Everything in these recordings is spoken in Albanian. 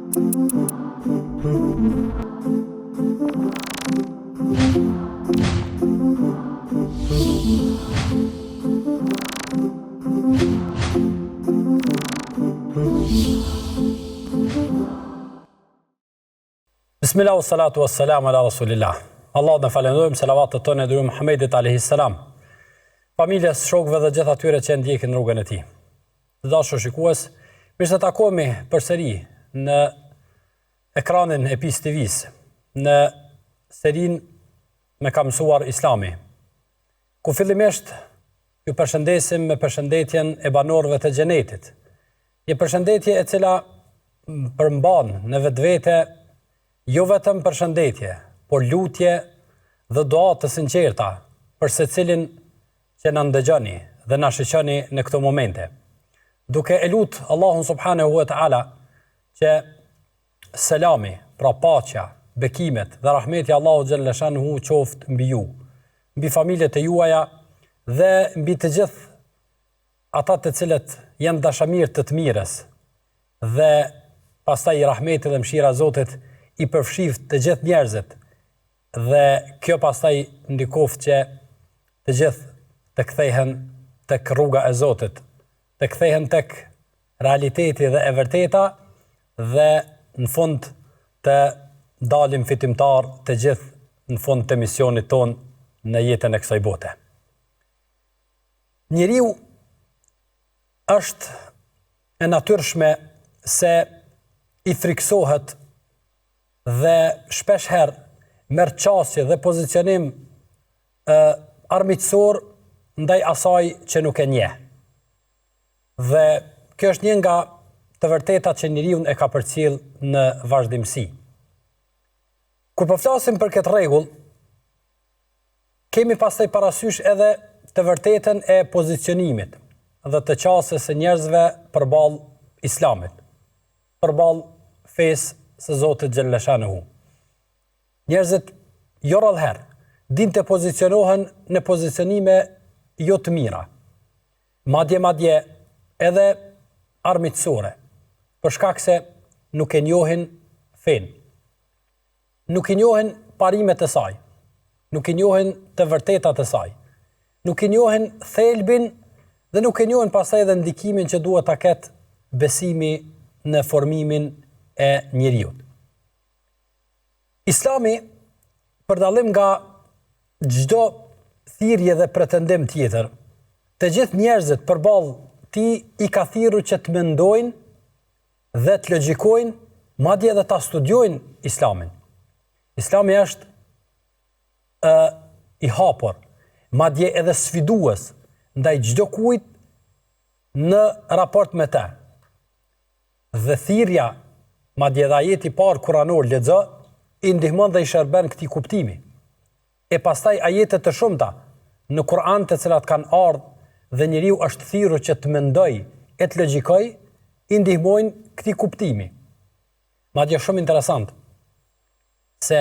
Bismillah, salatu wassalamu ala rasulillah. Allah në falenderojmë, selavatët tonë e dërujmë Muhammedit alayhis salam, familjes, shokëve dhe gjithë atyre që ndjekin rrugën e tij. Të dashur shikues, mirë se takohemi përsëri në ekranin e PIS TV-s, në serin me ka mësuar Islami, ku fillimisht ju përshëndesim me përshëndetjen e banorëve të xhenetit. Një përshëndetje e cila përmban në vetvete jo vetëm përshëndetje, por lutje dhe dua të sinqerta për secilin që na ndëgjoni dhe na shiqoni në këto momente. Duke e lut Allahun subhanahu wa taala që selami, pra paqja, bekimet dhe rahmeti Allahu xhalla shanuhu qoftë mbi ju, mbi familjet e juaja dhe mbi të gjithë ata të cilët janë dashamirë të mirës, dhe pastaj rahmeti dhe mëshira e Zotit i përfshijë të gjithë njerëzit, dhe kjo pastaj ndikoft që të gjithë të kthehen tek rruga e Zotit, të kthehen tek realiteti dhe e vërteta, dhe në fund të dalim fitimtar të gjithë në fund të misionit ton në jetën e kësaj bote. Njeriu është e natyrshme se i friksohet dhe shpesh herë merr qasje dhe pozicionim armiqësor ndaj asaj që nuk e njeh. Dhe kjo është një nga të vërtetat që njeriu e ka përcjell në vazhdimsi. Kur po flasim për këtë rregull, kemi pastaj parasysh edhe të vërtetën e pozicionimit dhe të qasjes së njerëzve përballë Islamit, përballë fesë së Zotit xhalla shanuhu. Njerëzit jo rrallëherë din të pozicionohen në pozicionime jo të mira, madje edhe armiqësore, për shkak se nuk e njohin fen, nuk e njohin parimet e saj, nuk e njohin të vërtetat e saj, nuk e njohin thelbin dhe nuk e njohin pastaj edhe ndikimin që duhet ta ketë besimi në formimin e njeriut. Islami, për dallim nga çdo thirrje dhe pretendim tjetër, të gjithë njerëzit përballë tij i ka thirrur që të mendojnë dhe të logjikojnë, madje edhe ta studiojnë Islamin. Islami është i hapur, madje edhe sfidues ndaj çdo kujt në raport me të. Dhe thirrja, madje edhe ajeti i parë kuranor lexo, i ndihmon dhe i shërben këtij kuptimi. E pastaj ajete të shumta në Kur'an të cilat kanë ardhur dhe njeriu është thirrur që të mendojë e të logjikojë, i ndihmojnë këtij kuptimi. Madje shumë interesant se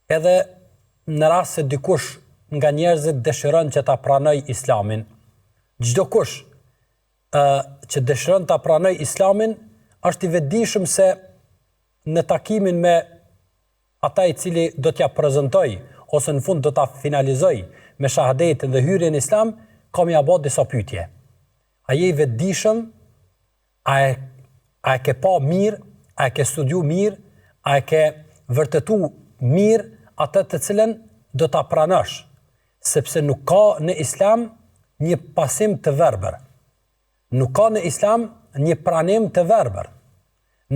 edhe në rast se dikush nga njerëzit dëshiron që ta pranoj Islamin, çdo kush që dëshiron ta pranoj Islamin është i vetëdijshëm se në takimin me ata i cili do t'ja prezentoj ose në fund do ta finalizoj me shahadetin dhe hyrjen në Islam, kam ia bë disa pyetje. A je i vetëdijshëm? A e ke pa mirë? A e ke studiu mirë? A e ke vërtetu mirë atë të cilën do ta pranosh? Sepse nuk ka në Islam një pasim të verbër. Nuk ka në Islam një pranim të verbër.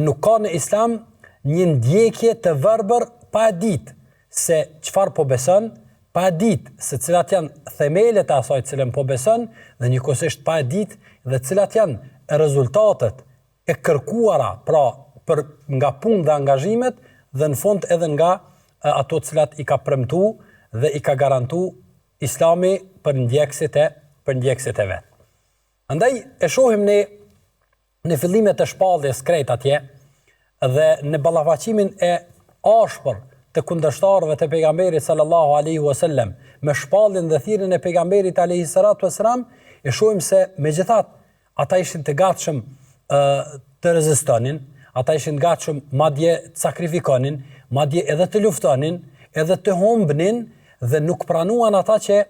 Nuk ka në Islam një ndjekje të verbër pa e ditë se çfarë po beson, pa e ditë se cilat janë themelet e asaj cilën po beson, dhe njëkohësisht pa e ditë dhe cilat janë rezultatet e kërkuara, pra për nga punë dhe angazhimet, dhe në fund edhe nga ato cilat i ka premtu dhe i ka garantu Islami për ndjekësit e vet. Andaj e shohim ne në fillimet e shpalljes krejt atje dhe në ballafaqimin e ashpër të kundërshtarëve të pejgamberit sallallahu alaihi wasallam me shpalljen dhe thirrjen e pejgamberit alaihi salatu wasalam, e shohim se megjithatë ata ishin të gatshëm të rezistonin, ata ishin gatshëm madje të sakrifikonin, madje edhe të luftonin, edhe të humbnin dhe nuk pranuan ata që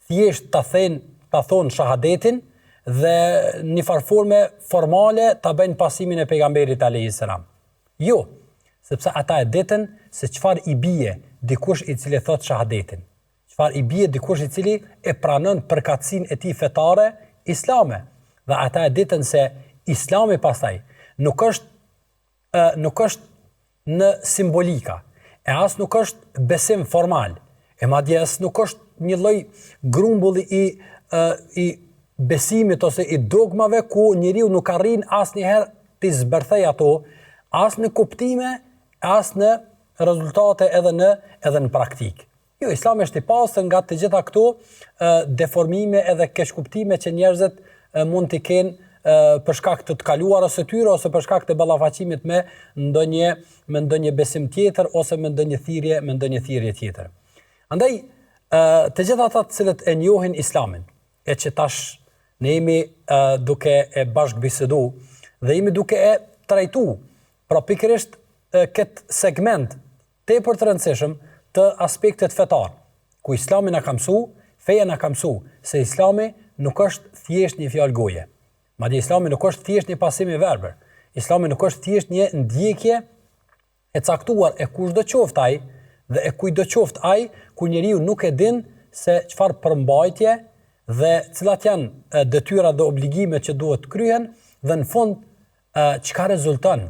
thjesht ta thonë shahadetin dhe një farforme formale ta bëjnë pasimin e pejgamberit alayhis salam. Jo, sepse ata e ditën se çfarë i bie dikush i cili thot shahadetin. Çfarë i bie dikush i cili e pranon përkatësinë e tij fetare islame. Dhe ata e ditën se Islami pastaj nuk është në simbolika, e as nuk është besim formal, e madje as nuk është një lloj grumbulli i besimit ose i dogmave ku njeriu nuk arrin asnjëherë të zbërthej ato, as në kuptime, as në rezultate edhe në praktik. Jo, Islami është i pastër nga të gjitha këto deformime edhe keqkuptime që njerëzit mund t'i kenë për shkak të kaluarës së tyre ose për shkak të ballafaqimit me ndonjë besim tjetër ose me ndonjë thirrje tjetër. Andaj të gjitha ata të cilët e njohin Islamin, e që tash ne jemi duke e bashkëbisedu dhe jemi duke e trajtu, pra pikërisht këtë segment tepër të rëndësishëm të aspektit fetar, ku Islami na ka mësu, feja na ka mësu se Islami nuk është thjesht një fjalë goje. Madje Islami nuk është thjesht një pasim i verbër. Islami nuk është thjesht një ndjekje e caktuar e kushdo qoftë ai dhe e kujdo qoftë ai ku njeriu nuk e din se çfarë përmbajtje dhe cilat janë detyrat dhe obligimet që duhet kryhen dhe në fund çka rezulton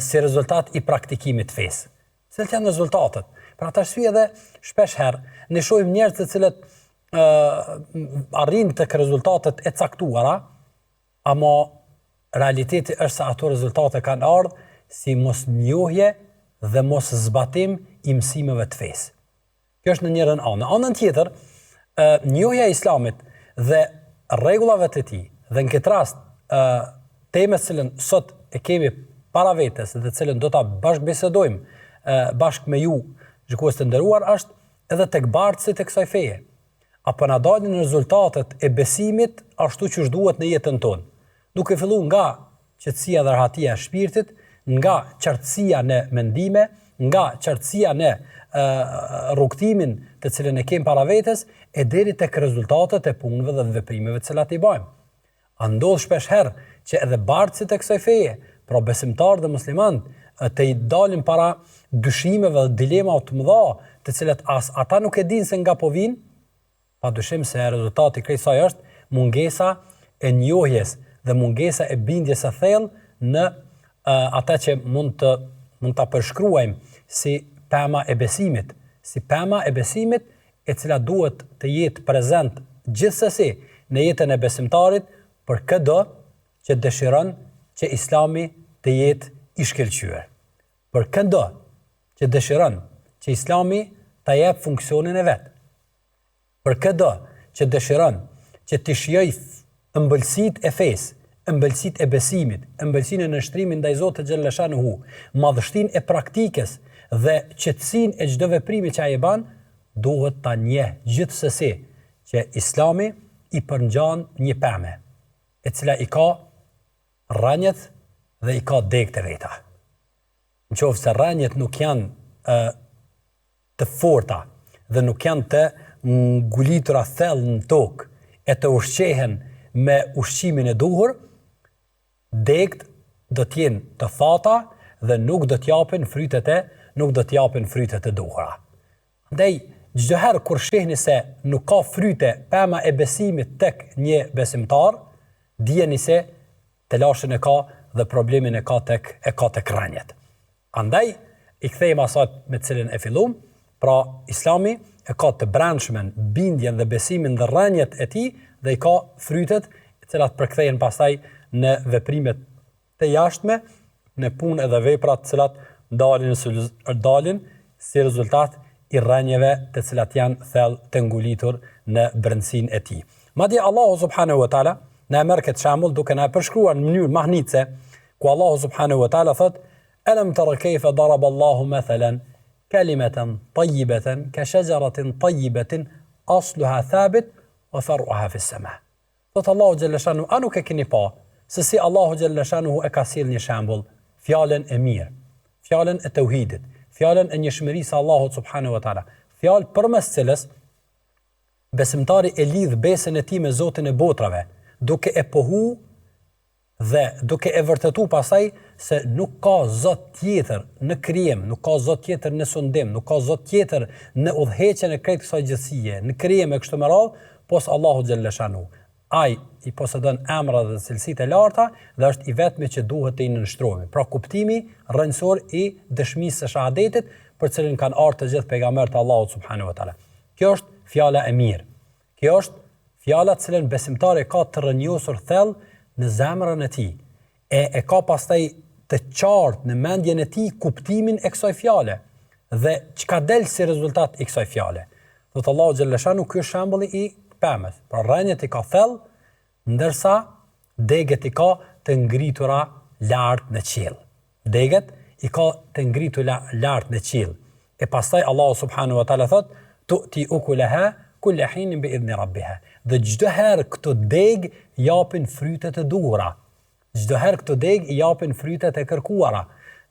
si rezultat i praktikimit të fesë. Cilat janë rezultatet? Për atë arsye edhe shpesh herë ne shohim njerëz të cilët arrin tek rezultatet e caktuara, ama realiteti është se ato rezultate kanë ardhur si mos njohje dhe mos zbatim i mësimeve të fesë. Kjo është në njërin anë. Në anën tjetër, njohja e Islamit dhe rregullave të tij, dhe në këtë rast temën që sot e kemi para vetes dhe të cilën do ta bashkëbisedojmë bashkë me ju, shikues të nderuar, është edhe tek bartësit e kësaj feje. Apo na dalin rezultatet e besimit ashtu siç duhet në jetën tonë. Duke filluar nga qetësia dhe rahatia e shpirtit, nga qartësia në mendime, nga qartësia në rrugtimin të cilën e kemi para vetes, e deri tek rezultatet e punëve dhe veprimeve të cilat i bëjmë. A ndodh shpesh herë që edhe bartësit e kësaj feje, pra besimtarë dhe muslimanë, të i dalin para dyshimeve dhe dilemave të mëdha, të cilat as ata nuk e dinë se nga po vinë, padyshim se rezultati krejt saj është mungesa e njohjes dhe mungesa e bindjes së thellë në ata që mund ta përshkruajmë si pema e besimit, e cila duhet të jetë prezent gjithsesi në jetën e besimtarit për çdo që dëshiron që Islami të jetë i shkëlqyer. Për çdo që dëshiron që Islami ta jap funksionin e vet. Për çdo që dëshiron që të shijojë ëmbëlsitë e fesë, ëmbëlsitë e besimit, ëmbëlsinë e nështrimit ndaj Zotit xhallal shanuhu, madhështinë e praktikës dhe qetësinë e çdo veprimi që ai e bën, duhet ta njeh gjithsesi që Islami i përngjan një pemë, e cila i ka rrënjët dhe i ka degët e veta. Nëse rrënjët nuk janë të forta dhe nuk janë të ngulitura thellë në tokë e të ushqehen me ushqimin e duhur, degët do të jenë të thata dhe nuk do të japin frytet e duhura. Andaj çdo herë kur shihni se nuk ka fryte pema e besimit tek një besimtar, dijeni se telashën e ka dhe problemin e ka tek rrënjët. Andaj i kthejmë asaj me cilën e filluam, pra Islami e ka të brendshmen bindjen dhe besimin dhe rrënjët e tij dhe i ka frytet të cilat përkthehen pastaj në veprimet të jashtme, në punë edhe veprat të cilat dalin si rezultat i rrënjeve të cilat janë thellë të ngulitur në brendësinë e tij. Madje Allahu subhanahu wa taala na merr këtë shembull duke na përshkruar në mënyrë mahnitse, ku Allahu subhanahu wa taala thot: "Alam tara kayfa daraba Allahu mathalan kalimatan tayyibatan ka shajaratin tayyibatin asluha thabit wa far'uha fi as-sama." Thot Allahu xhalla shanu, a nuk e keni pa se si Allahu xhalla shanu e ka sjell një shembull fjalën e mirë, fjalën e tauhidit, fjalën e njëshmërisë Allahut subhanahu wa taala, fjalë përmes cilës besimtari e lidh besën e tij me Zotin e botrave, duke e pohu dhe duke e vërtetu pasaj se nuk ka Zot tjetër në krijim, nuk ka Zot tjetër në sundim, nuk ka Zot tjetër në udhëheqjen e krejt kësaj gjësie, në krijim e kështu me radhë, pos Allahu xhalla shanu. Ai i posedon emra dhe cilësitë e larta dhe është i vetmi që duhet të i nënshtrohemi. Pra kuptimi rrënjësor i dëshmisë së shahadetit, për cilën kanë ardhur të gjithë pejgamberët e Allahut subhanahu wa taala. Kjo është fjala e mirë. Kjo është fjala të cilën besimtari ka të rrënjosur thellë në zemrën e tij. E ka pastaj të qartë në mendjen e tij kuptimin e kësaj fjale dhe çka del si rezultat i kësaj fjale. Thotë Allahu xhalla shanu, ky është shembulli i pemës. Pra rrënjët i ka thellë, ndërsa degët i ka të ngritura lart në qiell. Degët i ka të ngritur lart në qiell. E pastaj Allahu subhanahu wa taala thot: "Tu'ti ukulaha kull hin bi idni rabbiha." Dhe çdo herë këto deg japin frytet e duhura. Çdo herë këto deg i japin frytet e kërkuara.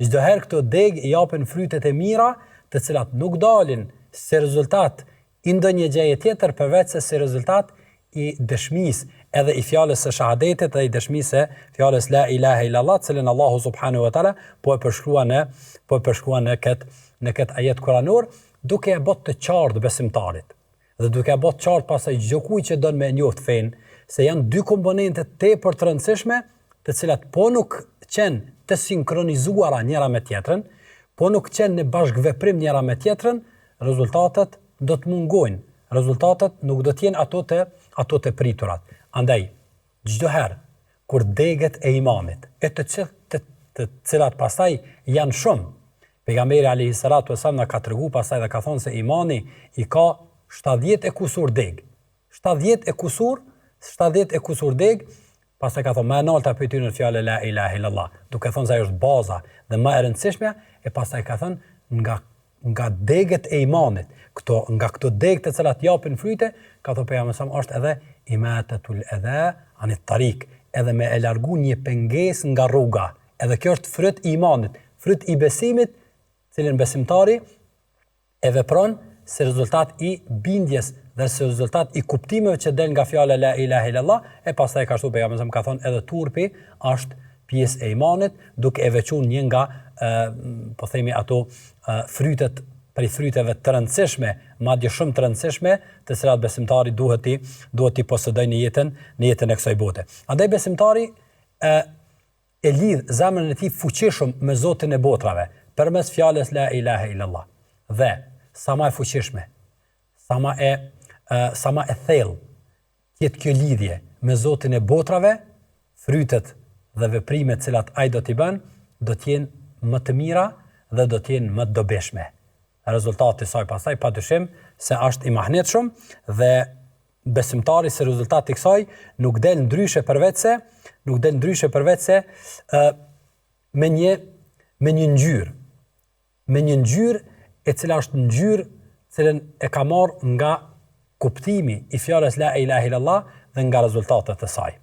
Çdo herë këto deg i japin frytet e mira, të cilat nuk dalin si rezultat i ndonjë gjëje tjetër përveç se si rezultat i dëshmisë edhe i fjalës së shahadetit dhe i dëshmisë së fjalës la ilaha illallah, cilën Allahu subhanahu wa taala po e përshkruan në këtë ajet kuranor, duke e bërë të qartë besimtarit. Dhe duke e bërë të qartë pasaj çdo kujt që don me njoft fen, se janë dy komponente tepër të rëndësishme, të cilat po nuk qenë të sinkronizuara njëra me tjetrën, po nuk qenë në bashkëveprim njëra me tjetrën, rezultatet do të mungojnë. Rezultatet nuk do të jenë ato të priturat. Andaj, çdo herë kur degët e imanit, të cilat pastaj janë shumë, pejgamberi alayhi salatu wasallam na ka treguar pastaj dhe ka thonë se imani i ka 70 e kusur deg. 70 e kusur deg, pastaj ka thonë më e larta pyetën në fjalën la ilaha illallah, duke thonë se ajo është baza dhe më e rëndësishmja, e pastaj ka thonë nga degët e imanit, nga këto degë të cilat japin fryte, ka thonë pejgamberi sa është edhe imatatul adha anit tariq, edhe me e largu një pengesë nga rruga. Edhe kjo është fryt i imanit, fryt i besimit, cilën besimtari e vepron si rezultat i bindjes dhe si rezultat i kuptimeve që del nga fjala la ilaha illallah, e pastaj ka ashtu pejgamberi ka thonë edhe turpi është pjesë e imanit, duke e veçuar një nga po themi ato frytet prej fryteve të rëndësishme, madje shumë të rëndësishme, të cilat besimtari duhet i posedojë në jetën e kësaj bote. Andaj besimtari e lidh zemrën e tij fuqishëm me Zotin e botrave përmes fjalës la ilaha illallah. Dhe sa më e fuqishme, sa më e thellë jetë kjo lidhje me Zotin e botrave, frytet dhe veprimet cilat ai do t'i bën, do të jenë më të mira dhe do të jenë më të dobishme. Rezultati i saj pastaj padyshim se është i mahnetshëm dhe besimtari si rezultati i kësaj nuk del ndryshe përveç se me një ngjyrë e cila është ngjyrë cilën e ka marrë nga kuptimi i fjalës la ilaha illallah dhe nga rezultatet e saj.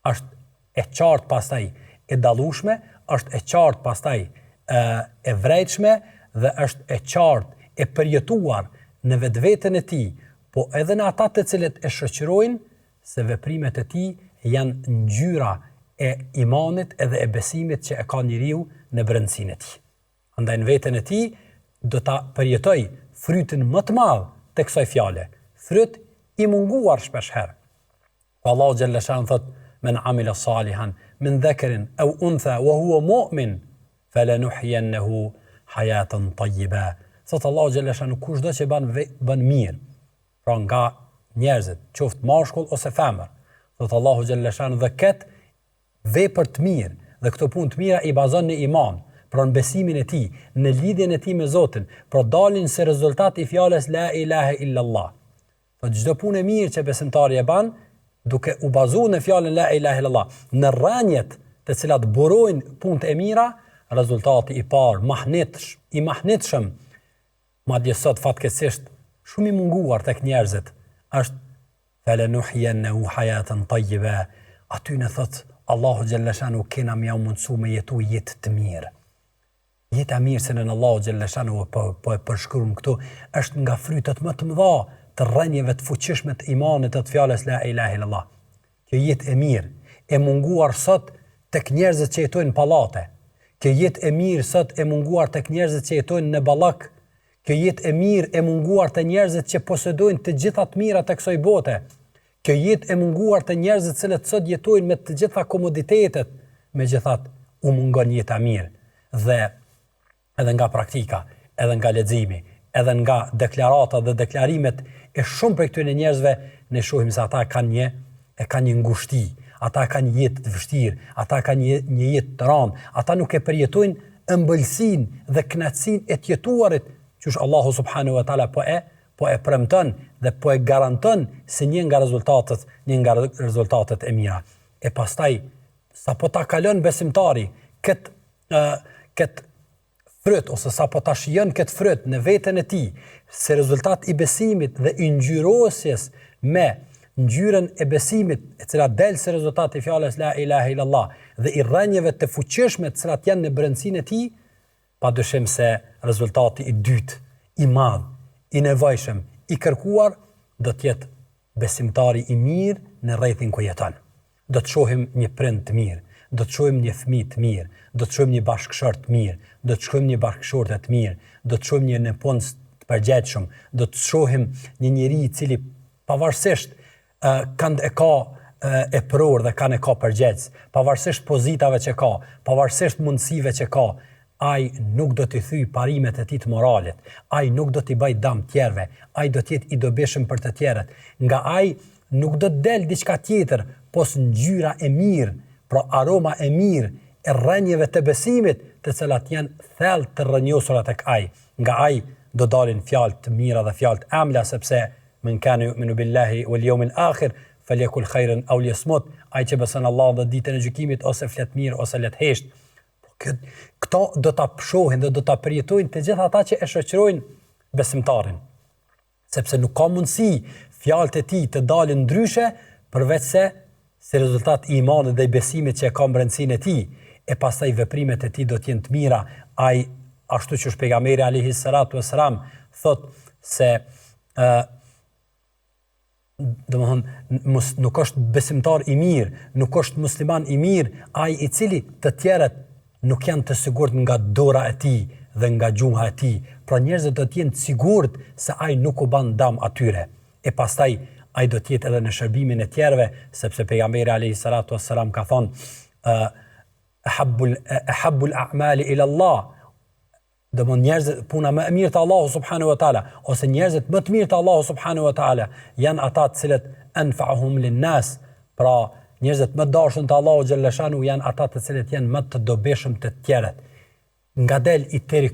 Është e qartë pastaj e dallueshme, është e qartë pastaj e vrejtshme dhe është e qartë e përjetuar në vetveten e tij, po edhe në ata të cilët e shoqërojnë, se veprimet e tij janë ngjyra e imanit edhe e besimit që e ka njeriu në brendësinë e tij. Andaj në veten e tij do ta përjetoj frytin më të madh të kësaj fjale, fryt i munguar shpesh herë. Allahu xhalla shan thot: "Men amila salihan min dhakarin aw untha wa huwa mu'min falanuhyiyannahu hayatan tayyiba." Sot Allahu xhalla shan kushdo që bën mirë, pra nga njerëzit, qoftë mashkull ose femër, thot Allahu xhalla shan dhe ket vepër të mirë dhe këto punë të mira i bazon në iman, pra në besimin e tij, në lidhjen e tij me Zotin, pra dalin se rezultati i fjalës la ilaha illallah. Po çdo punë e mirë që besimtari e bën, duke u bazuar në fjalën la ilaha illallah, në rrënjet të cilat burojnë punët e mira, rezultati i parë i mahnetshëm, madje sot fatkeqësisht shumë i munguar tek njerëzit, është falanuhyiyannahu hayatan tayyiba. Aty në thot Allahu xhallashanu kena më mundsu me jetu jetë të mirë. Jeta mirë se në Allahu xhallashanu po e përshkruajmë këtu është nga frytet më të mëdha të rrënjeve të fuqishme të imanit të fjalës la ilaha illallah. Kjo jetë e mirë e munguar sot tek njerëzit që jetojnë në pallate. Kjo jetë e mirë sot e munguar tek njerëzit që jetojnë në ballak. Kjo jetë e mirë e munguar te njerëzit që posedojnë të gjitha të mirat e kësaj bote. Kjo jetë e munguar te njerëzit që sot jetojnë me të gjitha komoditetet, megjithatë u mungon jeta mirë. Dhe edhe nga praktika, edhe nga leximi, edhe nga deklaratat dhe deklarimet e shumë prej këtyre njerëzve ne shohim se ata kanë një ngushti, ata kanë një jetë të vështirë, ata kanë një jetë të rëndë, ata nuk e përjetojnë ëmbëlsinë dhe kënaqësinë e të jetuarit, që Allahu subhanahu wa taala po e premton dhe po e garanton se një nga rezultatet e mira. E pastaj sapo ta kalon besimtari këtë fryt ose sapo ta shijon këtë fryt në veten e tij, se rezultat i besimit dhe i ngjyrosjes me ngjyrën e besimit, e cila del se rezultati i fjalës la ilaha illallah dhe i rrënjeve të fuqishme të cilat janë në brendësinë e tij, padyshim se rezultati i dytë, i madh, i nevojshëm, i kërkuar do të jetë besimtari i mirë në rrethin ku jeton. Do të shohim një prind të mirë, do të shohim një fëmijë të mirë, do të shohim një bashkëshort të mirë, do të shohim një bashkëshorte të mirë, do të shohim një nëpunës të përgjithshëm, do të shohim një njerëz i cili pavarësisht kanë e prur dhe kanë e ka përgjithës, pavarësisht pozitave që ka, pavarësisht mundësive që ka, ai nuk do t'i thyj parimet e tij të moralit, ai nuk do t'i bëj dëm tjerëve, ai do të jetë i dobishëm për të tjerët, nga ai nuk do të del diçka tjetër, pos ngjyra e mirë, pra aroma e mirë e rrënjeve të besimit, të cilat janë thellë të rrënjosura tek ai. Nga ai do dalin fjalë të mira dhe fjalë të ëmbla, sepse men kana yu'minu billahi wal yawmil akhir falyakul khairan aw liyasmut, ai që beson Allah dhe ditën e gjykimit ose flet mirë ose let hesht. Këto do ta shohin dhe do ta përjetojnë të gjithë ata që e shoqërojnë besimtarin. Sepse nuk ka mundësi fjalët e tij të dalin ndryshe përveç se rezultat i imanit dhe i besimit që e ka në brendësinë e tij, e pastaj veprimet e tij do të jenë të mira. Ai ashtu që pejgamberi alayhi salatu wassalam thot se nuk është besimtar i mirë, nuk është musliman i mirë, ai i cili të tjerët nuk janë të sigurt nga dora e tij dhe nga gjuha e tij. Pra njerëzit do të jenë të sigurt se ai nuk u bën dëm atyre. E pastaj ai do të jetë edhe në shërbimin e tjerëve, sepse pejgamberi alayhi salatu wassalam ka thonë ahabbul a'mali ila Allah, do njerëzit puna më e mirë te Allahu subhanahu wa taala ose njerëzit më të mirë te Allahu subhanahu wa taala janë ata të cilët anfa'uhum lin-nas, pra njerëzit më dashur te Allahu xhallashanu janë ata të cilët janë më të dobishëm të tjerët. Ngadel i tërë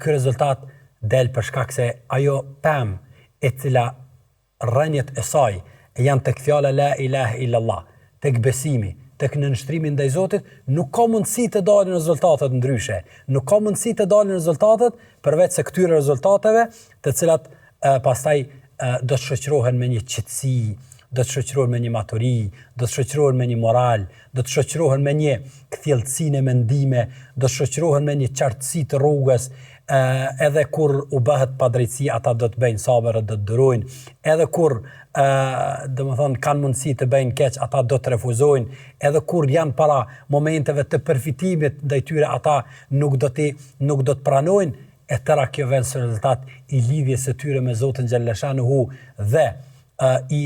ky rezultat del për shkak se ajo pem e cila rrënjet e saj janë tek fjala la ilaha illallah, tek besimi, tek nënshtrimi ndaj Zotit, nuk ka mundësi të dalin rezultatet ndryshe. Nuk ka mundësi të dalin rezultatet përveç se këtyre rezultateve, të cilat pastaj do të shoqërohen me një qetësi, do të shoqërohen me një maturi, do të shoqërohen me një moral, do të shoqërohen me një kthjellësinë e mendime, do të shoqërohen me një qartësi të rrugës. Edhe kur u bëhet padrejtësi, ata do të bëjnë sabër, do të durojnë. Edhe kur kanë mundësi të bëjnë keq, ata do të refuzojnë. Edhe kur janë para momenteve të përfitimit ndaj tyre, ata nuk do të pranojnë. E tëra kjo vjen si rezultat i lidhjes së tyre me Zotin xhallashanuhu dhe i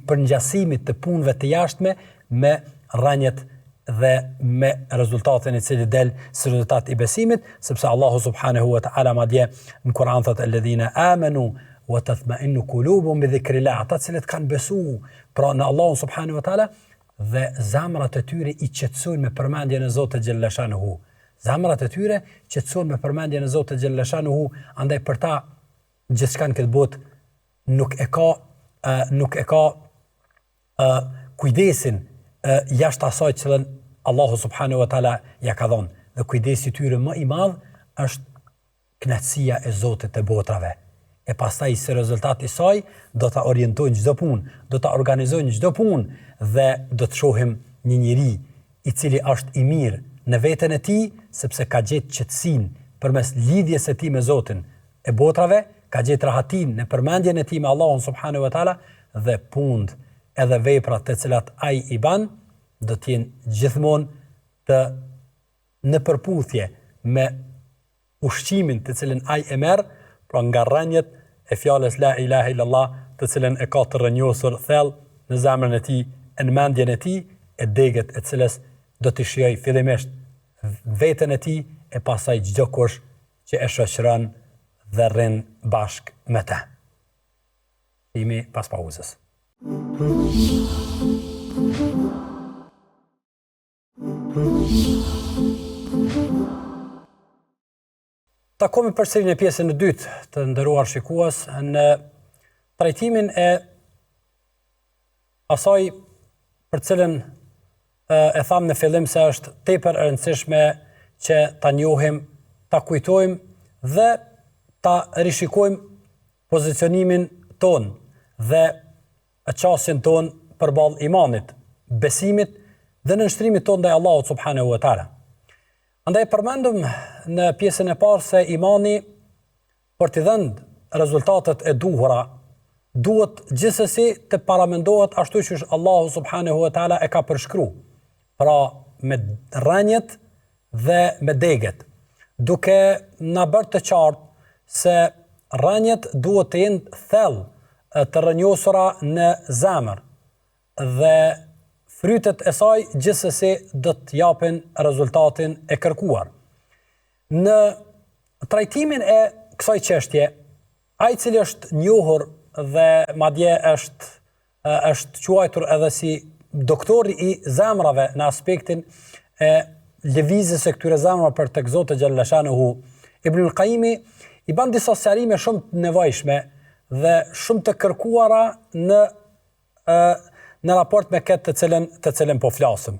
përngjasimit të punëve të jashtme me rrënjet dhe me rezultatin i cili del si rezultat i besimit, sepse Allahu subhanahu wa ta'ala madje në Kur'an thot alladhina amanu wa tatma'innu qulubuhum bi dhikrillah, ata cilët kanë besuar pra në Allahu subhanahu wa ta'ala dhe zemrat e tyre i qetësojnë me përmendjen e Zotit xhallashanuhu. Zemrat e tyre qetësojnë me përmendjen e Zotit xhallashanuhu, andaj për ta gjithçka në këtë botë nuk e ka kujdesin jashtë asaj që Allahu subhanahu wa ta'ala ja ka dhënë. Dhe kujdesi tyre më i madh është kënaqësia e Zotit të botrave. e pastaj si rezultat i saj do ta orientojnë çdo punë, do ta organizojnë çdo punë dhe do të shohim një njeri i cili është i mirë në veten e tij sepse ka gjetë qetësinë përmes lidhjes së tij me Zotin e botrave, ka gjetë rahatin në përmendjen e tij me Allahun subhanahu wa taala dhe punët edhe veprat të cilat ai i ban do të jenë gjithmonë të në përputhje me ushqimin të cilën ai e merr, pra nga rrënjët e fjalës la ilaha illallah, të cilën e ka të rrënjosur thellë në zemrën e tij, në mendjen e tij, e degët e cilës do të shijoj fillimisht veten e tij e pastaj çdo kush që e shoqëron dhe rrin bashk me të. Imi pas pauzës. Takomi përsëri në pjesën e dytë të nderuar shikues në trajtimin e asaj për cilën e tham në fillim se është tepër e rëndësishme që ta njohim, ta kujtojmë dhe ta rishikojmë pozicionimin ton dhe qasjen ton përballë imanit, besimit dhe nënshtrimit ton ndaj Allahut subhanahu wa taala. Andaj përmendëm në pjesën e parë se imani për të dhënë rezultatet e duhura duhet gjithsesi të paramendohet ashtu siç Allahu subhanahu wa taala e ka përshkruar. Pra me rrënjët dhe me degët, duke na bërë të qartë se rrënjët duhet të jenë thellë të rrënjosura në zemër dhe frytet e saj gjithsesi do të japin rezultatin e kërkuar. Në trajtimin e kësaj çështje, ai i cili është njohur dhe madje është quajtur edhe si doktori i zemrave në aspektin e lëvizjes së këtyre zemrave për tek Zoti xhalla shanuhu, Ibn al-Qayyim i bën disa sqarime shumë të nevojshme dhe shumë të kërkuara në raport me këtë të cilën po flasim.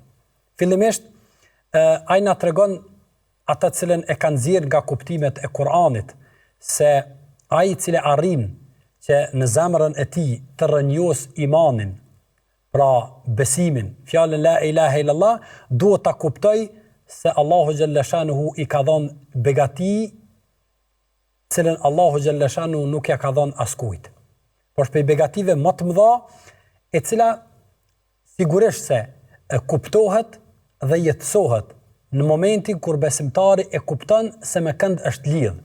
Fillimisht, ai na tregon atë të cilën e kanë nxjerrë nga kuptimet e Kuranit, se ai i cili arrin që në zemrën e tij të rrënjos imanin, pra besimin, fjalën la ilaha illallah, duhet ta kuptoj se Allahu xhalla shanuhu i ka dhënë begati cilën Allahu xhalla shanuhu nuk ja ka dhënë askujt. Por shpej begative më të mëdha, e cila sigurisht se kuptohet dhe jetësohet në momentin kur besimtari e kupton se me kënd është lidh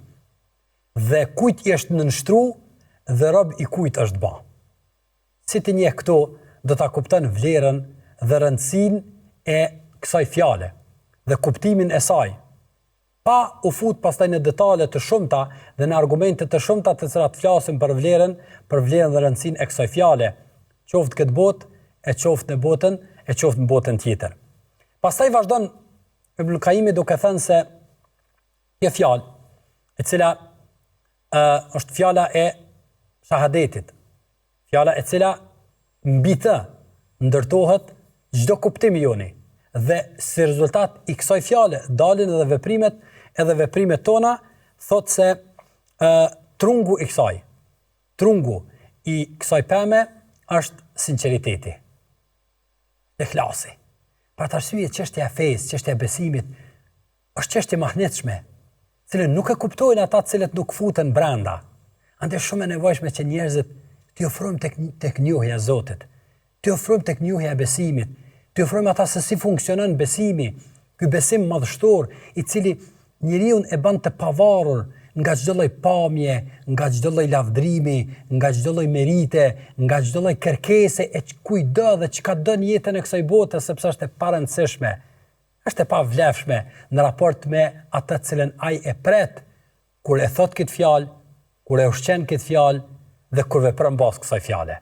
dhe kujt i është nënshtru dhe rob i kujt është ba. Si të njeh këto, do ta kupton vlerën dhe rëndësinë e kësaj fjale dhe kuptimin e saj, pa u fut pastaj në detale të shumta dhe në argumente të shumta të cilat flasin për vlerën dhe rëndësinë e kësaj fjale, qoftë këtë botë, e qoftë në botën, e qoftë në botën tjetër. Pastaj vazhdon Ibn Qayyim duke thënë se kjo fjalë, e cila është fjala e shahadetit, fjala e cila mbi të ndërtohet çdo kuptim i joni, dhe si rezultat i kësaj fjale dalin edhe veprimet tona, thot se trungu i kësaj peme është sinqeriteti, ikhlasi. Për të arsye çështja e fesë, çështja e besimit është çështje mahnetshme, cilën nuk e kuptojnë ata të cilët nuk futen brenda. Andaj shumë e nevojshme që njerëzit t'i ofrojmë tek njohja e Zotit, t'i ofrojmë tek njohja e besimit, t'i ofrojmë ata se si funksionon besimi, ky besim madhështor i cili njeriu e bën të pavarur nga çdo lloj pamje, nga çdo lloj lavdrimi, nga çdo lloj merite, nga çdo lloj kërkese e kujdo dhe çka do në jetën e kësaj bote, sepse është e parëndësishme, është e pavlefshme në raport me atë të cilën ai e pret kur e thot këtë fjalë, kur e ushqen këtë fjalë dhe kur vepron pas kësaj fjale.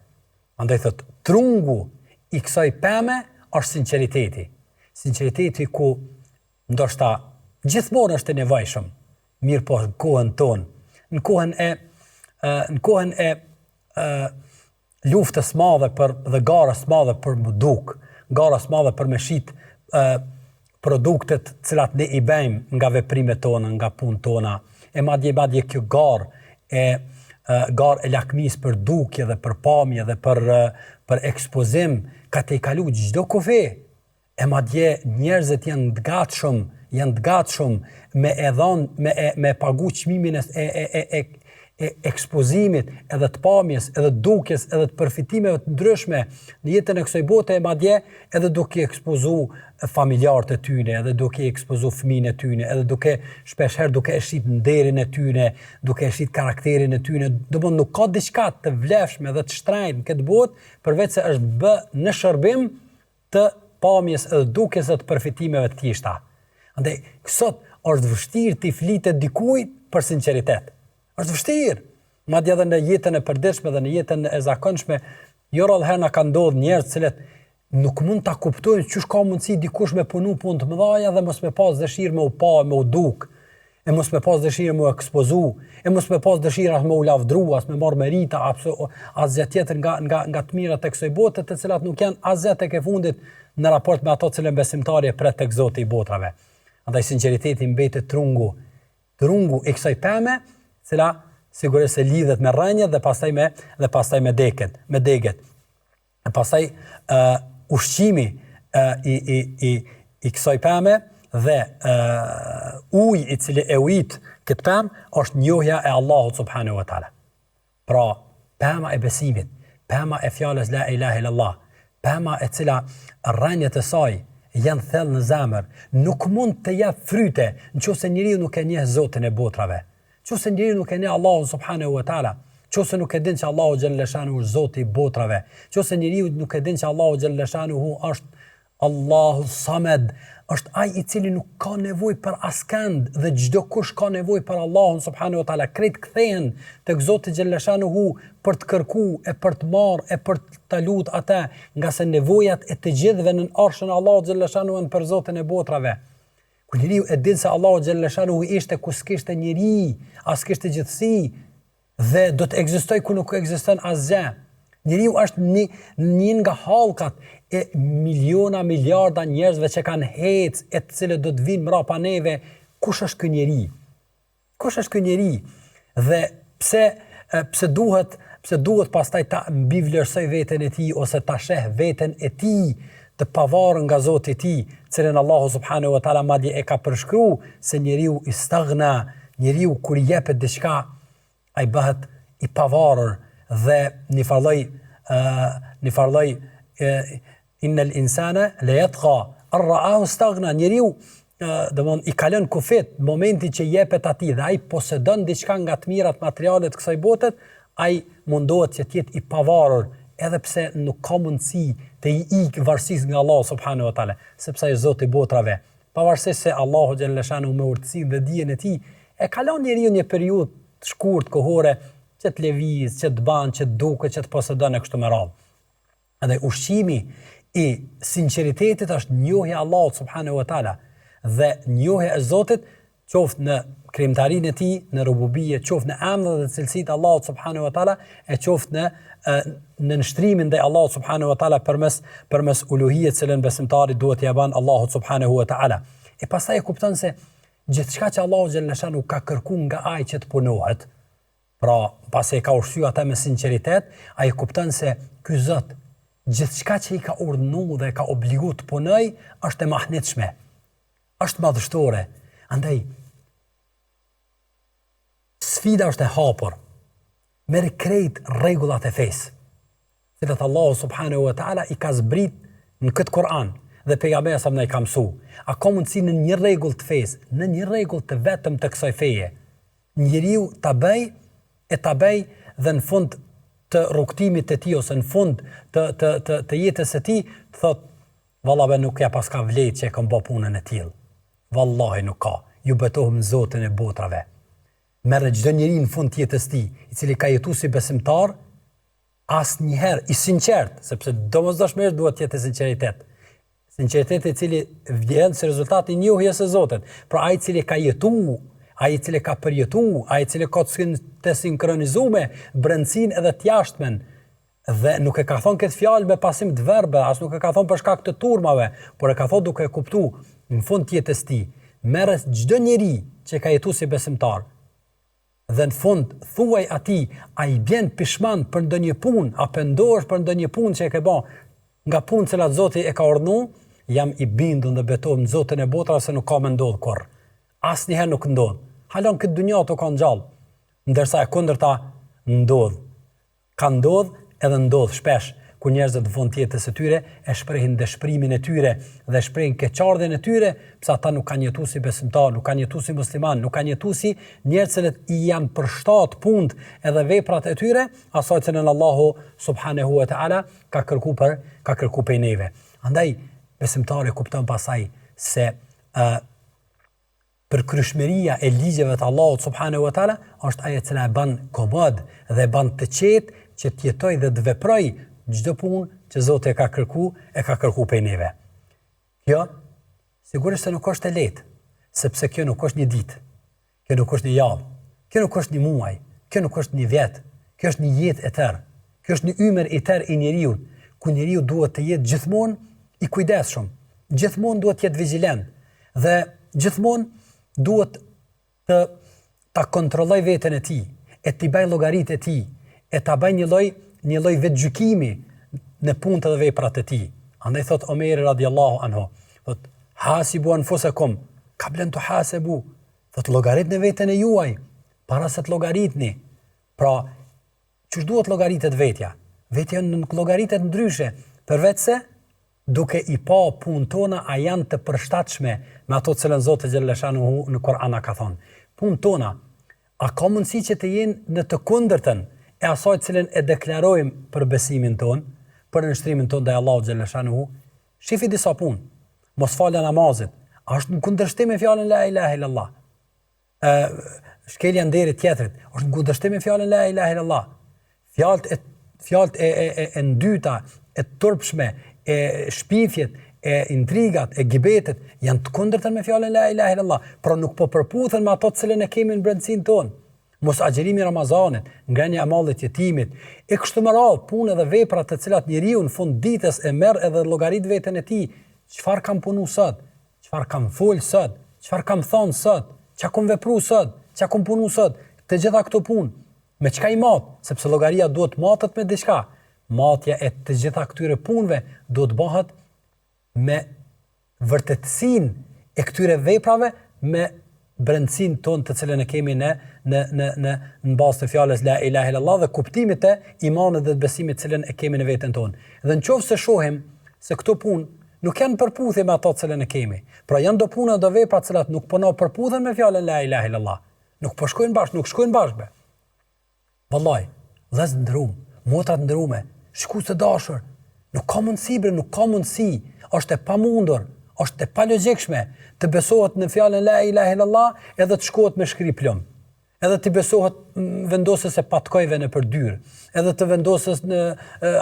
Andaj thot, trungu i kësaj peme është sinqeriteti. Sinqeriteti ku ndoshta gjithmonë është i nevojshëm, mirë po në kohën tonë, në kohën e luftës madhe dhe garës madhe për më duk, garës madhe për me shit produktet cilat ne i bëjmë nga veprimet tona, nga punë tona, e madje kjo garë e garë e lakmis për dukje dhe për pamje dhe për ekspozim, ka te i kalu çdo kufi. E madje njerëzit janë të gatshëm me pagu çmimin e ekspozimit, edhe të pamjes, edhe të dukjes, edhe të përfitimeve të ndryshme në jetën e kësaj bote, madje edhe duke ekspozu familjarët e tyne, edhe duke ekspozu fëmijën e tyne, edhe shpeshherë duke e shit nderin e tyne, duke e shit karakterin e tyne, domethënë nuk ka diçka të vlefshme dhe të shtrenjtë në këtë botë, përveç se është bë në shërbim të pamjes edhe dukjes edhe të përfitimeve të tjeshta. Andaj sot është vështirë të flitet dikujt për sinqeritet. Është vështirë. Madje edhe në jetën e përditshme dhe në jetën e zakonshme, jo rrallëherë na ka ndodhur njerëz të cilët nuk mund ta kuptojnë ç'është ka mundësi dikush me punu punë të mëdha dhe mos me pas dëshirë me u pa, me u duk, e mos me pas dëshirë me u ekspozu, e mos me pas dëshirë as me u lavdru, as me marr merita, asgjë tjetër nga të mirat e kësaj bote, të cilat nuk janë asgjë tek e fundit në raport me ato që besimtari e pret tek Zoti i botrave. Andaj sinqeriteti mbetet trungu i kësaj pemë, cila sigurisht se lidhet me rrënjët dhe pastaj me deget. E pastaj ushqimi i kësaj pemë dhe uji i cili e ujit këtë pemë është njohja e Allahut subhanahu wa taala. Pra, pema e besimit, pema e fjalës la ilaha illallah, pema e cila rrënjët e saj janë thellë në zemër, nuk mund të jap fryte nëse njeriu nuk e njeh Zotin e botrave. Nëse njeriu nuk e njeh Allahun subhanahu wa taala, nëse nuk e din që Allahu xhalla shanu është Zoti i botrave, nëse njeriu nuk e din që Allahu xhalla shanu është Allahu Samed, është ai i cili nuk ka nevojë për askënd dhe çdo kush ka nevojë për Allahun subhanahu wa taala, krejt kthehen tek Zoti xhalla shanu për të kërkuar e për të marrë e për të lutur atë, nga se nevojat e të gjithëve në arshën e Allahut xhalla shanu janë për Zotin e botrave. Kur njeriu e din se Allahu xhalla shanuhu ishte ku s'kishte njeri, as kishte gjithësi dhe do të ekzistoj ku nuk ekziston asgjë. Njeriu është një nga hallkat e miliarda njerëzve që kanë hec e të cilët do të vinë mbrapa neve. Kush është ky njeri? Kush është ky njeri? Dhe pse duhet pastaj ta mbivlerësoj veten e tij ose ta sheh veten e tij të pavarur nga Zoti i tij, cilën Allahu subhanahu wa taala madje e ka përshkruar se njeriu i staghna, njeriu kur i jepet diçka, ai bëhet i pavarur dhe një farlloj innal insana la yatgha ar-ra'ahu staghna, njeriu domthon i kalon kufit momenti që jepet atij dhe ai posedon diçka nga të mirat materiale të kësaj bote, ai mundohet që të jetë i pavarur edhe pse nuk ka mundësi të i ikë varësisë nga Allahu subhanahu wa taala, sepse ai Zoti i botrave, pavarësisht se Allahu xhalla shanu me urtësinë dhe dijen e tij e kalon njeriu një periudhë të shkurtë kohore që të lëviz, që të ban, që të duket, që të posedon e kështu me radhë. Edhe ushqimi i sinqeritetit është njohja e Allahut subhanahu wa taala dhe njohja e Zotit, qoftë në krijimtarinë e tij, në rububie, qoftë në emrat dhe cilësitë e Allahut subhanahu wa taala, e qoftë në nështrimin ndaj Allahut subhanahu wa taala përmes uluhijet që besimtari duhet t'i bën Allahut subhanahu wa taala. E pastaj e kupton se gjithçka që Allahu xhalla shanu ka kërkuar nga ai që të punohet, pra pasi e ka ushqyer ata me sinqeritet, ai kupton se ky Zot gjithçka që i ka urdhëruar dhe ka obliguar të punoj është e mahnitshme, është madhështore. Andaj sfida është e hapur. Merr krejt rregullat e fesë, cilat Allahu subhanahu wa taala i ka zbrit në këtë Kur'an dhe pejgamberi sa më i ka mësuar. A ka mundësi në një rregull të fesë, në një rregull të vetëm të kësaj feje, njeriu ta bëj dhe në fund të rrugtimit të tij ose në fund të jetës së tij të thotë, vallahi nuk ja paska vlerë që e kam bë punën e tillë. Vallahi nuk ka. Ju betohem në Zotin e botrave. Merë çdo njeri në fund të jetës tij, i cili ka jetuar si besimtar, asnjëherë i sinqert, sepse domosdoshmërisht duhet të jetë sinqeritet. Sinqeriteti i cili vjen si rezultat i njohjes së Zotit. Pra ai i cili ka jetuar, ai i cili ka përjetuar, ai i cili ka të sinkronizuar brendsinë edhe të jashtmen dhe nuk e ka thonë këtë fjalë me pasim të verbë, as nuk e ka thonë për shkak të turmave, por e ka thonë duke e kuptuar në fund të jetës tij. Merret çdo njeri që ka jetuar si besimtar dhe në fund thuaj atij, a i bjen pishman për ndonjë punë, a pendohesh për ndonjë punë që e ke bë, nga punë që Zoti e ka urdhëruar, jam i bindur dhe betoj në Zotin e botrave se nuk ka më ndodh kurr. Asnjëherë nuk ndodh. Halon këtë dunjë to kanë gjallë, ndërsa e kundërta ndodh. Ka ndodh edhe ndodh shpesh, ku njerëzit në fund të jetës së tyre e shprehin dëshpërimin e tyre dhe shprehin keqardhjen e tyre, pse ata nuk kanë jetuar si besimtar, nuk kanë jetuar si musliman, nuk kanë jetuar si njerëz që i janë përshtat punët edhe veprat e tyre, asaj që Allahu subhanahu wa taala ka kërkuar prej neve. Andaj besimtari kupton pasaj se përkryshmëria e ligjeve të Allahut subhanahu wa taala është ajo që e bën komod dhe bën të qetë që të jetoj dhe të veproj çdo punë që Zoti e ka kërkuar prej neve. Kjo sigurisht se nuk është e lehtë, sepse kjo nuk është një ditë, kjo nuk është një javë, kjo nuk është një muaj, kjo nuk është një vit, kjo është një jetë e tërë. Kjo është një ymër i tërë i njeriu, ku njeriu duhet të jetë gjithmonë i kujdesshëm, gjithmonë duhet të jetë vigjilent dhe gjithmonë duhet ta kontrolloj veten e tij, e t'i bëj llogaritë e tij, e ta bëj një lloj vetgjykimi në punët dhe veprat e tij. Andaj thot Omeri radiallahu anhu, thot hasibu anfusakum qabla an tuhasabu, thot llogaritni veten e juaj para se të llogaritni. Pra, ç'është duhet llogaritet vetja? Vetja nuk llogaritet ndryshe, përveç se duke i pa punët tona a janë të përshtatshme me ato që Zoti xhallashanuhu në Kur'an ka thonë. Punët tona a ka mundësi që të jenë në të kundërtën e asaj cilën e deklarojmë për besimin ton, për nënshtrimin ton ndaj Allahut xhallashanuhu? Shifi disa punë. Mos falja namazit, është në kundërshtim me fjalën la ilaha illallah. Shkelja nderit tjetrit, është në kundërshtim me fjalën la ilaha illallah. Fjalët e ndyta, e turpshme, e shpifjet, e intrigat, e gibetet, janë të kundërtën me fjalën la ilaha illallah, pra nuk po përputhen me ato të cilën e kemi në brendësinë tonë. Mos agjerimi Ramazanit, ngrënia e mallit jetimit, e kështu me radhë, punë dhe vepra të cilat njeriu në fund ditës e merr edhe llogarit veten e tij, çfarë kam punu sot, çfarë kam fol sot, çfarë kam thënë sot, çka kam vepruar sot, çka kam punu sot, të gjitha këto punë, me çka i mat, sepse llogaria duhet matet me diçka. Matja e të gjitha këtyre punëve duhet bëhet me vërtetësinë e këtyre veprave, me brendësinë tonë të cilën e kemi në bazë të fjalës la ilaha illallah dhe kuptimit të imanit dhe të besimit të cilën e kemi në veten tonë. Dhe nëse shohim se këto punë nuk janë përputhje me ato të cilën e kemi, pra janë do puna do vepra të cilat nuk po na përputhen me fjalën la ilaha illallah, nuk po shkojnë bashkë, nuk shkojnë bashkë. Vallahi, vëllezër ndërum, motra të ndërume, shikues të dashur, nuk ka mundësi, është e pamundur, është e palogjikshme të besohet në fjalën la ilaha illallah edhe të shkohet me shkri plum. Edhe të besohet vendosës e patkojve në përdyrë, edhe të vendosës në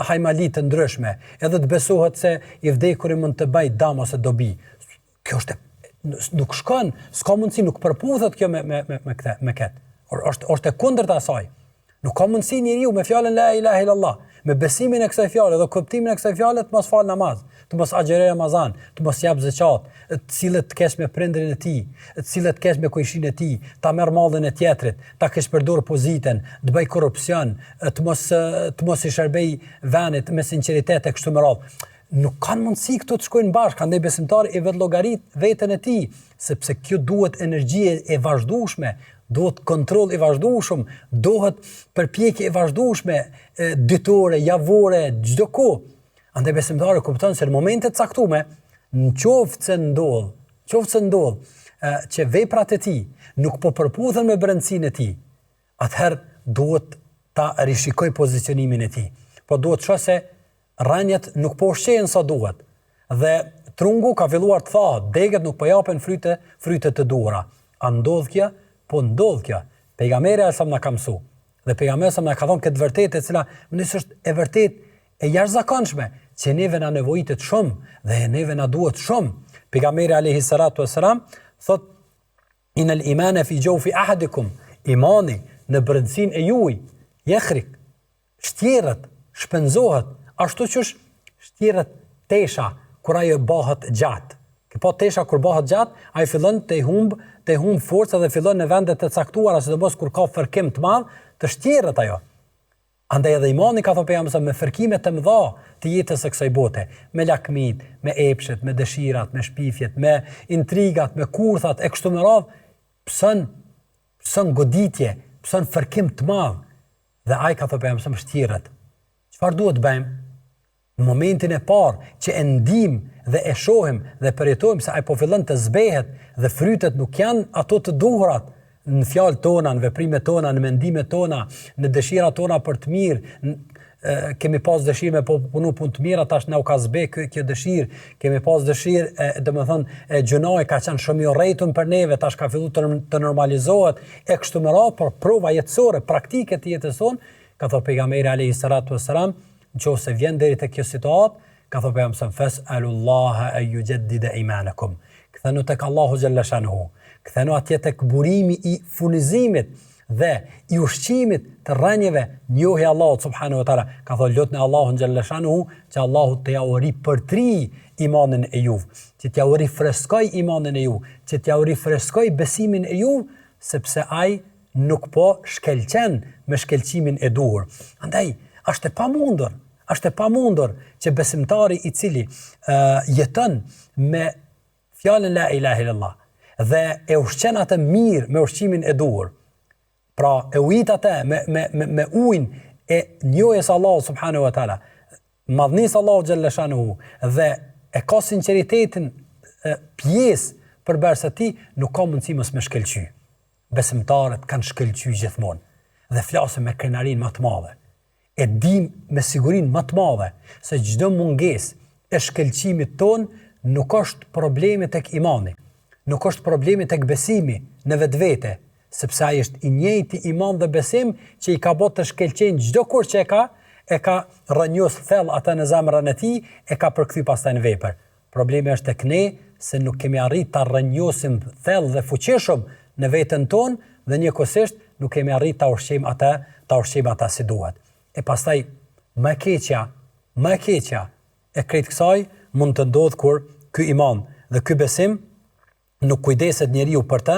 hajmalit të ndryshme, edhe të besohet se i vdekuri mund të bëj dam ose dobi. Kjo nuk shkon, s'ka mundësi, nuk përputhet kjo me këtë. Është e kundërta asaj. Nuk ka mundësi njeriu me fjalën la ilaha illallah, me besimin e kësaj fjale dhe kuptimin e kësaj fjale të mos fal namaz, të mos agjeroj Ramazan, të mos jap zeqat, të cilët të kesh me prindrin e tij, të cilët të kesh me kujshin e tij, ta merr mallin e tjetrit, ta kesh përdor pozitën, të bëj korrupsion, të mos i shërbej venit me sinqeritet e kështu me radhë. Nuk kanë mundësi këto të shkojnë bashkë, andaj besimtari i vet llogarit veten e tij, sepse kjo duhet energji e vazhdueshme, duhet kontroll i vazhdueshëm, duhet përpjekje e vazhdueshme, ditore, javore, çdo kohë. Andaj besimtari kupton se në momente të caktuara, nëse ndodh që veprat e tij nuk po përputhen me brendësinë e tij, atëherë duhet ta rishikoj pozicionimin e tij. Po duhet të shoh se rënjet nuk po ushqehen sa duhet. Dhe trungu ka filluar të thahet, degët nuk po japen fryte të duhura. A ndodh kjo? Po ndodh kjo. Pejgamberi sa na ka mësuar. Dhe pejgamberi sa na ka thonë këtë vërtetë e cila është e vërtetë e jashtëzakonshme, që neve na nevojitet shumë dhe neve na duhet shumë. Pejgamberi alayhi salatu wassalam thot: "Inal imana fi jawfi ahadikum", imani në brendësinë e juaj, yakhrik, shtjerrët, shpenzohet, ashtu që shtjerrët tesha kur ajo bëhet gjatë. Po tesha kur bëhet gjatë, ai fillon të humb forca dhe fillon në vende të caktuara, sidomos kur ka fërkim të madh, të shtjerrët ajo. Andaj edhe imani ka thënë pejgamberi me fërkime të mëdha të jetës së kësaj bote, me lakmit, me epshet, me dëshirat, me shpifjet, me intrigat, me kurthat e kështu me radhë, pson goditje, pson fërkim të madh. Dhe ai ka thënë pejgamberi shtjerrët. Çfarë duhet bëjmë? Në momentin e parë që e ndim dhe e shohim dhe përjetojmë se ai po fillon të zbehet dhe frytet nuk janë ato të duhurat në fjalët tona, në veprimet tona, në mendimet tona, në dëshirat tona për të mirë, kemi pas dëshirë me punu punë të mira, tash na u ka zbe kjo dëshirë, kemi pas dëshirë, domethënë gjunoj ka qenë shumë i urrëtur për neve, tash ka filluar të normalizohet e kështu me radhë, por prova jetësore, praktike të jetës sonë, ka thënë pejgamberi alayhi salatu wassalam, nëse vjen deri te kjo situatë, ka thënë pejgamberi fas'alullaha an yujaddida imanakum. Kthenu tek Allahu xhalla shanuhu. Kthenu atje tek burimi i furnizimit dhe i ushqimit të rënjeve, njohja e Allahut subhanahu wa taala. Ka thënë lutni Allahun xhalla shanuhu që Allahu të ja ripërtri imanin e juve, që t'ja rifreskoj imanin e juve, që t'ja rifreskoj besimin e juve, sepse ai nuk po shkelqen me shkelqimin e duhur. Andaj është e pamundur që besimtari i cili jeton me fjalën la ilaha illallah dhe e ushqen atë mirë me ushqimin e duhur. Pra e ujit atë me ujin e njohjes Allahu subhanahu wa taala, madhnisë Allahu xhalla shanuhu dhe e ka sinqeritetin pjesë përbërës atij, nuk ka mundësi mos me shkelqy. Besimtarët kanë shkelqy gjithmonë dhe flasin me krenarinë më të madhe. E dim me sigurinë më të madhe se çdo mungesë e shkelqimit ton nuk është problemi tek imani, nuk është problemi tek besimi në vetvete, sepse ai është i njëjti iman dhe besim që i ka bërë të shkelqejnë çdo kur që e ka rrënjos thellë ata në zemrën e tij, e ka përkthy pastaj në vepër. Problemi është tek ne se nuk kemi arritur ta rrënjosim thellë dhe fuqishëm në veten tonë dhe njëkohësisht nuk kemi arritur ta ushqejmë ata si duhet. E pastaj më e keqja e krejt kësaj mund të ndodh kur ky iman dhe ky besim nuk kujdeset njeriu për të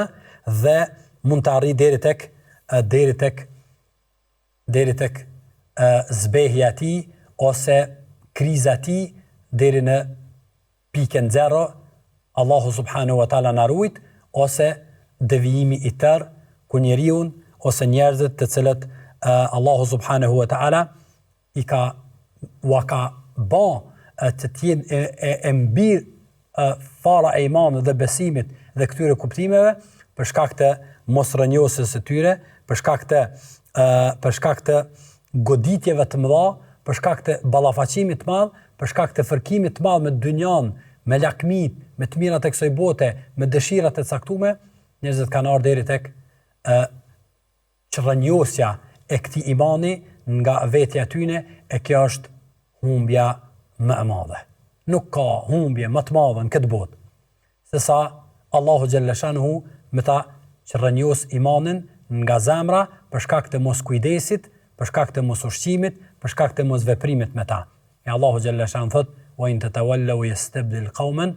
dhe mund të arrijë deri tek zbehja e tij ose kriza e tij deri në pikën zero, Allahu subhanahu wa taala na ruajt, ose devijimi i tërë ku njeriu ose njerëzit të cilët Allahu subhanahu wa ta'ala i ka ba të tjenë e mbir fara e imanit dhe besimit dhe këtyre kuptimeve për shkak të mos rrënjosjes së tyre, për shkak të goditjeve të mëdha, për shkak të ballafaqimit të madh, për shkak të fërkimit të madh me dynjan, me lakmit, me të mirat e kësaj bote, me dëshirat e caktuara, njerëzit kanë ardhur deri tek rrënjosja e këtij imani nga vetja e tyre, e kjo është humbja më e madhe. Nuk ka humbje më të madhe në këtë botë sesa Allahu xhalla shanuhu me ta që rrënjos imanin nga zemra për shkak të mos kujdesit, për shkak të mos ushqimit, për shkak të mos veprimit me ta. E Allahu xhalla shanuhu thot: "Wa in tatawallu yastabdil qauman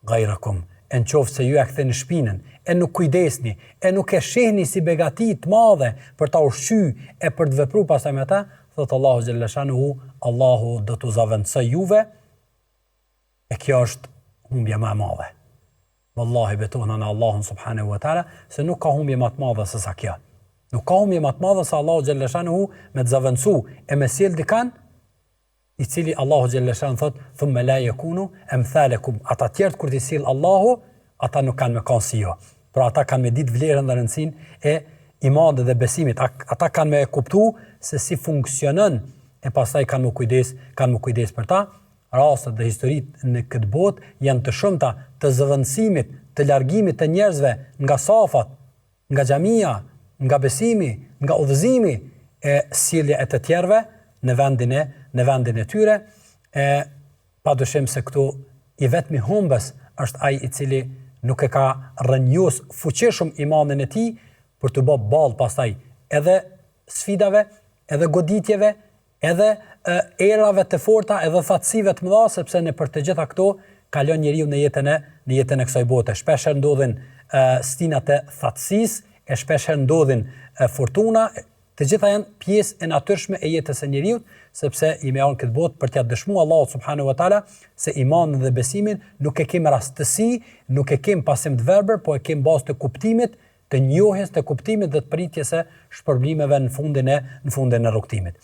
ghayrakum." Në qoftë se ju e ktheni shpinën, e nuk kujdesni, e nuk e shihni si begati të madhe për ta ushqyer e për të vepruar pastaj me ta, thot Allahu xhalla shanuhu, Allahu do t'u zaventësoj juve, e kjo është humbja më e madhe. Wallahi betona në Allahun subhanahu wa taala se nuk ka humbje më të madhe se sa kjo. Nuk ka humbje më të madhe se Allahu xhalla shanuhu me të zaventësu e me sjell dikan i cili Allahu xhalla shanuhu thot thumma la yakunu amthalakum. Ata të tjerë kur t'i sill Allahu, ata nuk kanë me kanë si jo. Por ata kanë me ditë vlerën dhe rëndësinë e imanit dhe besimit. Ata kanë me kuptu se si funksionon e pastaj kanë me kujdes për ta. Rastet dhe historitë në këtë botë janë të shumta të zëvendësimit, të largimit të njerëzve nga safat, nga xhamia, nga besimi, nga udhëzimi e sjellja e të tjerëve në vendin e tyre. Padyshim se këtu i vetmi humbës është ai i cili nuk e ka rrënjos fuqishëm imanin e tij për të bërë ballë pastaj edhe sfidave, edhe goditjeve, edhe erave të forta, edhe thatësive të mëdha, sepse në për të gjitha këto kalon njeriu në jetën e kësaj bote. Shpesh ndodhin stinat e thatësisë, e shpesh ndodhin fortuna, të gjitha janë pjesë e natyrshme e jetës së njeriu, sepse jemi ardhur këtë botë për t'ia dëshmuar Allahut subhanahu wa taala se imanin dhe besimin nuk e kemi rastësi, nuk e kemi pasim të verbër, po e kemi bazë të kuptimit, të njohjes, të kuptimit dhe të pritjes së shpërblimeve në fundin e rrugtimit.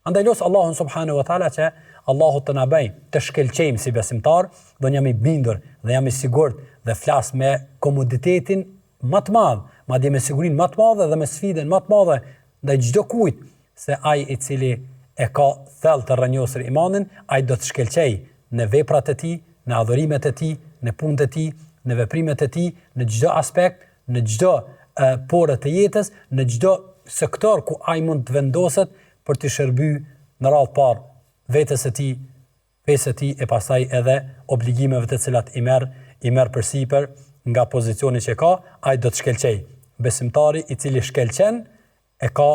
Andaj los Allahun subhanahu wa taala që Allahu të na bëj të shkëlqejmë si besimtar, do jam i bindur dhe jam i sigurt dhe flas me komoditetin më të madh, madje me sigurinë më të madhe dhe me sfidën më të madhe ndaj çdo kujt se ai i cili e ka thellë të rrënjosur imanin, ai do të shkëlqej në veprat e tij, në adhurimet e tij, në punët e tij, në veprimet e tij, në çdo aspekt, në çdo porë të jetës, në çdo sektor ku ai mund të vendoset për të shërbyer në radhë parë vetes së tij, pesë tij e pastaj edhe obligimeve të cilat i merr përsipër nga pozicioni që ka, ai do të shkëlqej. Besimtari i cili shkëlqen e ka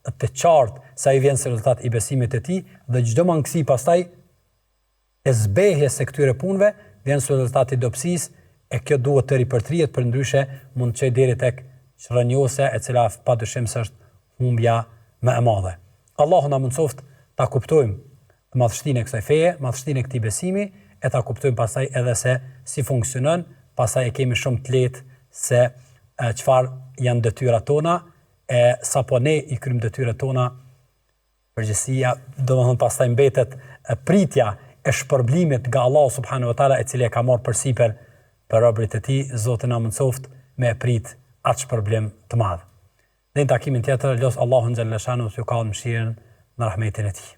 të qartë sa i vjen si rezultat i besimit të tij dhe çdo mangësi pastaj e zbehjes së këtyre punëve vjen si rezultat i dobësisë e kjo duhet të ripërtrihet, përndryshe mund të çojë deri tek çrënjosja e cila padyshim se është humbja më e madhe. Allahu na mundsoft ta kuptojmë madhështinë e kësaj feje, madhështinë e këtij besimi, e ta kuptojmë pastaj edhe se si funksionon, pastaj e kemi shumë të lehtë se çfarë janë detyrat tona, e sapo ne i kryjmë detyrat tona, përgjegjësia, domethënë pastaj mbetet pritja e shpërblimit nga Allahu subhanahu wa taala, e cili e ka marrë përsipër për robërit e tij. Zoti na mundsoft me prit atë shpërblim të madh. Në takimin tjetër, los Allahun xhalla shanu t'ju ka mëshirën në rahmetin e tij.